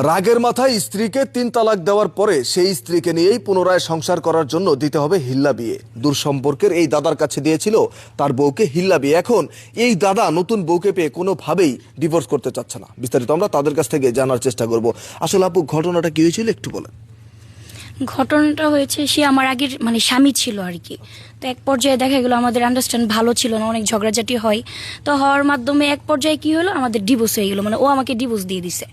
রাগের মাথায় স্ত্রীকে 3 তালাক দেওয়ার পরে সেই স্ত্রীকে নিয়েই পুনরায় সংসার করার জন্য দিতে হবে হিল্লা বিয়ে। দূর সম্পর্কের এই দাদার কাছে দিয়েছিল তার বউকে হিল্লা বিয়ে। এখন এই দাদা নতুন বউকে পেয়ে কোনোভাবেই ডিভোর্স করতে চাচ্ছে না। বিস্তারিত আমরা তাদের কাছ থেকে জানার চেষ্টা করব। আসলে আপু, ঘটনাটা কি হয়েছিল একটু বলেন। ঘটনাটা হয়েছে, সে আমার আগের স্বামী ছিল আর কি। তো এক পর্যায়ে দেখা গেলো আমাদের আন্ডারস্ট্যান্ড ভালো ছিল না, অনেক ঝগড়াঝাটি হয়। তো হওয়ার মাধ্যমে এক পর্যায়ে কি হলো, আমাদের ডিভোর্স হয়ে গেলো। ও আমাকে ডিভোর্স দিয়ে দিছে।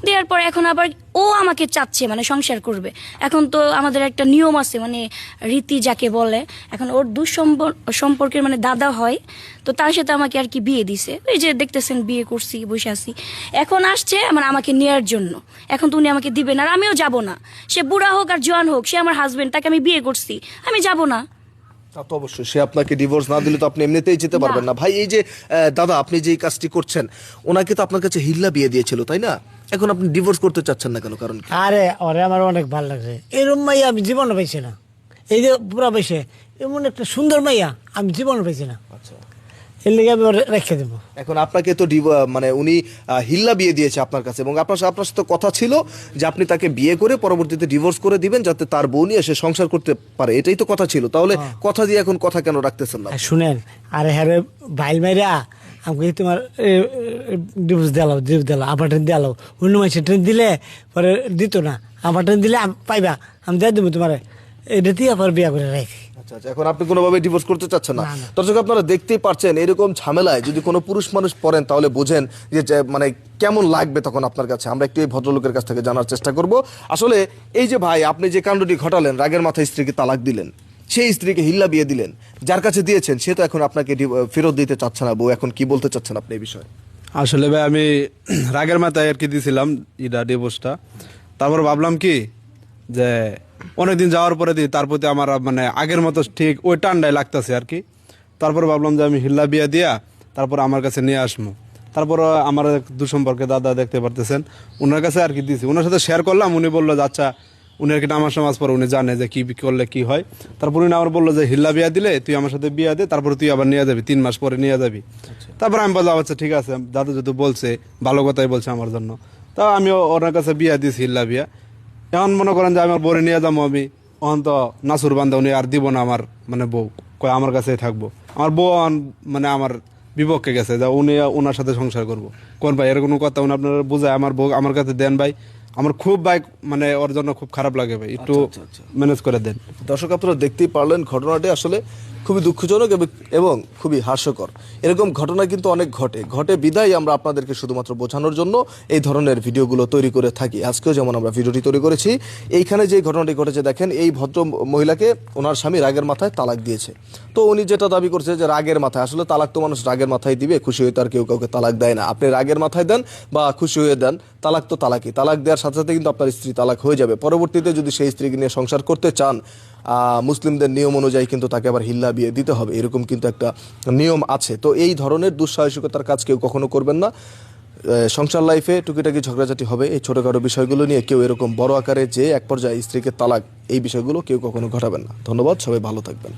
দেওয়ার পর এখন আবার ও আমাকে চাচ্ছে সংসার করবে। এখন তো আমাদের একটা নিয়ম আছে, রীতি যাকে বলে। এখন ওর সম্পর্কের দাদা হয়, তো তার সাথে আমাকে আর কি বিয়ে দিছে। এই যে দেখতেছেন, বিয়ে করছি, বসে আছি। এখন আসছে আমাকে নেয়ার জন্য। এখন তো উনি আমাকে দিবে না, আর আমিও যাব না। সে বুড়া হোক আর জোয়ান হোক, সে আমার হাজবেন্ড, তাকে আমি বিয়ে করছি, আমি যাব না। তা তো অবশ্যই, সে আপনাকে ডিভোর্স না দিলে তো আপনি এমনিতেই যেতে পারবেন না। ভাই, এই যে দাদা, আপনি যে কাজটি করছেন, ওনাকে তো আপনার কাছে হিল্লা বিয়ে দিয়েছিল, তাই না? এখন আপনি ডিভোর্স করতে চাচ্ছেন না কেন? কারণ আরে ওরে আমার অনেক ভালো লাগছে। এরকম মাইয়া আমি জীবনে পাইছি না। এই যে পুরা পাইছে, এমন একটা সুন্দর মাইয়া আমি জীবনে পাইছি না। আচ্ছা, এর লেগে আমি ওরে রেখে দেবো। এখন আপনাকে তো উনি হিল্লা বিয়ে দিয়েছে আপনার কাছে, এবং আপনার সাথে কথা ছিল যে আপনি তাকে বিয়ে করে পরবর্তীতে ডিভোর্স করে দিবেন, যাতে তার বউ নিয়ে সে সংসার করতে পারে। এটাই তো কথা ছিল। তাহলে কথা দিয়ে এখন কথা কেন রাখতেছেন না? শুনেন, আরে হ্যাঁ বাইল মাইরা আমাকে তোমার ডিভোর্স দিলাও আবার ট্রেন দিলাও। অন্য মাসে ট্রেন দিলে পরে দিত না, আবার ট্রেন দিলে পাইবা, আমি দিয়ে দেবো তোমার। এটা দিয়ে আবার বিয়া করে রাখি। আচ্ছা, এখন আপনি কোনোভাবে ডিভোর্স করতে চাচ্ছেন না। দর্শক, আপনারা দেখতেই পাচ্ছেন, এরকম ঝামেলায় যদি কোনো পুরুষ মানুষ পড়েন তাহলে বোঝেন যে কেমন লাগবে তখন আপনার কাছে। আমরা একটু এই ভদ্রলোকের কাছ থেকে জানার চেষ্টা করব। আসলে এই যে ভাই, আপনি যে কাণ্ডটি ঘটালেন, রাগের মাথায় স্ত্রীকে তালাক দিলেন, সেই স্ত্রীকে হিল্লা বিয়ে দিলেন, যার কাছে দিয়েছেন সে তো এখন আপনাকে ফেরত দিতে চাচ্ছে না বউ। এখন কি বলতে চাচ্ছেন আপনি এই বিষয়ে? আসলে ভাই, আমি রাগের মাথায় আর কি দিয়েছিলাম ডিভোর্সটা। তারপর ভাবলাম কি যে অনেকদিন যাওয়ার পরে দিই, তার প্রতি আমার আগের মতো ঠিক ওই টান্ডাই লাগতেছে আর কি। তারপর ভাবলাম যে আমি হিল্লা বিয়া দিয়া তারপর আমার কাছে নিয়ে আসবো। তারপর আমার দুঃসম্পর্কে দাদা, দেখতে পারতেছেন, ওনার কাছে আর কি দিয়েছি। ওনার সাথে শেয়ার করলাম। উনি বললো যে আচ্ছা, উনি আর কি নামাজ সমাজ পরে উনি জানে যে কি করলে কি হয়। তারপর উনি আমার বললো যে হিল্লা বিয়া দিলে তুই আমার সাথে বিয়া দে, তারপর তুই আবার নিয়ে যাবি, 3 মাস পরে নিয়ে যাবি। তারপর আমি বললাম আচ্ছা ঠিক আছে, দাদা যেহেতু বলছে, ভালো কথাই বলছে আমার জন্য। তা আমি ওনার কাছে বিয়া দিয়েছি, হিল্লা বিয়া। এখন মনে করেন যে আমার বউরে নিয়ে যাবো আমি, অহন তো নাসুর বান্ধব, উনি আর দিব না আমার বউ, কয় আমার কাছেই থাকবো। আমার বউ আমার বিপক্ষে গেছে যে উনি ওনার সাথে সংসার করবো। কোন ভাই, এর কোনো কথা উনি আপনারা বুঝায় আমার বউ আমার কাছে দেন ভাই। আমার খুব ভাই ওর জন্য খুব খারাপ লাগে ভাই, একটু ম্যানেজ করে দেন। দর্শক, আপনারা দেখতেই পারলেন, ঘটনাটি আসলে খুবই দুঃখজনক এবং খুবই হাস্যকর। এরকম ঘটনা কিন্তু অনেক ঘটে বিদায় আমরা আপনাদেরকে শুধুমাত্র বোঝানোর জন্য এই ধরনের ভিডিওগুলো তৈরি করে থাকি। আজকেও যেমন আমরা ভিডিওটি তৈরি করেছি। এইখানে যে ঘটনাটি ঘটেছে দেখেন, এই ভদ্র মহিলাকে ওনার স্বামী রাগের মাথায় তালাক দিয়েছে। তো উনি যেটা দাবি করছে যে রাগের মাথায়, আসলে তালাক তো মানুষ রাগের মাথায় দিবে, খুশি হয়ে তার কেউ কাউকে তালাক দেয় না। আপনি রাগের মাথায় দেন বা খুশি হয়ে দেন, তালাক তো তালাকই। তালাক দেওয়ার সাথে সাথে কিন্তু আপনার স্ত্রী তালাক হয়ে যাবে। পরবর্তীতে যদি সেই স্ত্রীকে নিয়ে সংসার করতে চান, মুসলিমদের নিয়ম অনুযায়ী কিন্তু তাকে আবার হিল্লা বিয়ে দিতে হবে, এরকম কিন্তু একটা নিয়ম আছে। তো এই ধরনের দুঃসাহসিকতার কাজ কেউ কখনো করবেন না। সংসার লাইফে টুকিটাকি ঝগড়াঝাটি হবে, এই ছোটখাটো বিষয়গুলো নিয়ে কেউ এরকম বড় আকারে যে এক পর্যায়ে স্ত্রীকে তালাক, এই বিষয়গুলো কেউ কখনো ঘটাবেন না। ধন্যবাদ, সবাই ভালো থাকবেন।